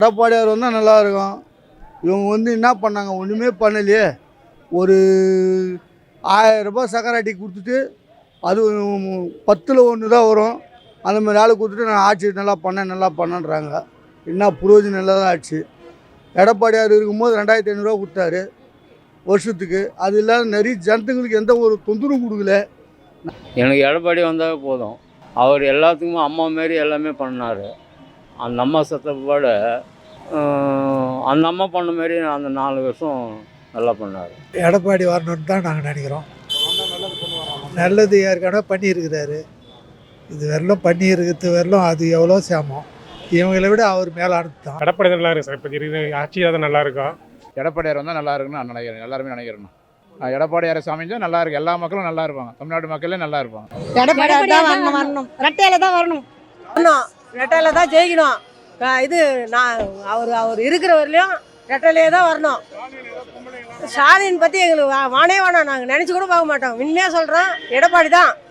எடப்பாடியார் வந்தால் நல்லாயிருக்கும். இவங்க என்ன பண்ணாங்க, ஒன்றுமே பண்ணலையே. ஒரு 1000 ரூபாய் சக்கராட்டி கொடுத்துட்டு அது 10ல் 1 தான் வரும். அந்த மாதிரி ஆளு கொடுத்துட்டு நான் ஆட்சி நல்லா பண்ணேன்றாங்க. என்ன புரோஜனம் இல்லாத ஆட்சி. எடப்பாடியார் இருக்கும்போது 2500 கொடுத்தாரு வருஷத்துக்கு. அது இல்லாத நிறைய ஜனத்துங்களுக்கு எந்த ஒரு தொந்தரவும் கொடுக்கல. எனக்கு எடப்பாடி வந்தாவே போதும். அவர் எல்லாத்துக்குமே அம்மா மாரி எல்லாமே பண்ணார். அந்த அம்மா சத்தப்போட அந்த அம்மா பண்ண மாரி அந்த 4 வருஷம் நல்லா பண்ணார். எடப்பாடி வரணுன்னு தான் நாங்கள் நினைக்கிறோம். நல்லது ஏற்கனவே பண்ணியிருக்கிறாரு. இது வரலும் பண்ணியிருக்கிறது வரலும் அது எவ்வளோ சேமம். இவங்களை விட அவர் மேலானது தான். எடப்பாடி நல்லா இருக்கு சார். இப்போ இருக்கிற ஆட்சியாக தான் நல்லா இருக்கும். எடப்பாடியார் வந்தால் நல்லா இருக்குன்னு நான் நினைக்கிறேன். எல்லாருமே நினைக்கிறேன். எடப்பாடியார் அமைஞ்சால் நல்லா இருக்கு. எல்லா மக்களும் நல்லா இருப்பாங்க. தமிழ்நாடு மக்களே நல்லா இருப்பாங்க. எடப்பாடியார் தான் வரணும். ரெட்டையில தான் வரணும். ரெட்டையில தான் ஜெயிக்கணும். இது நான் அவர் இருக்கிற வரலையும் ரெட்டையிலே தான் வரணும். ஸ்டாலின் பற்றி எங்களுக்கு வானே வேணாம். நாங்கள் நினச்சி கூட பார்க்க மாட்டோம். உண்மையாக சொல்கிறோம், எடப்பாடி தான்.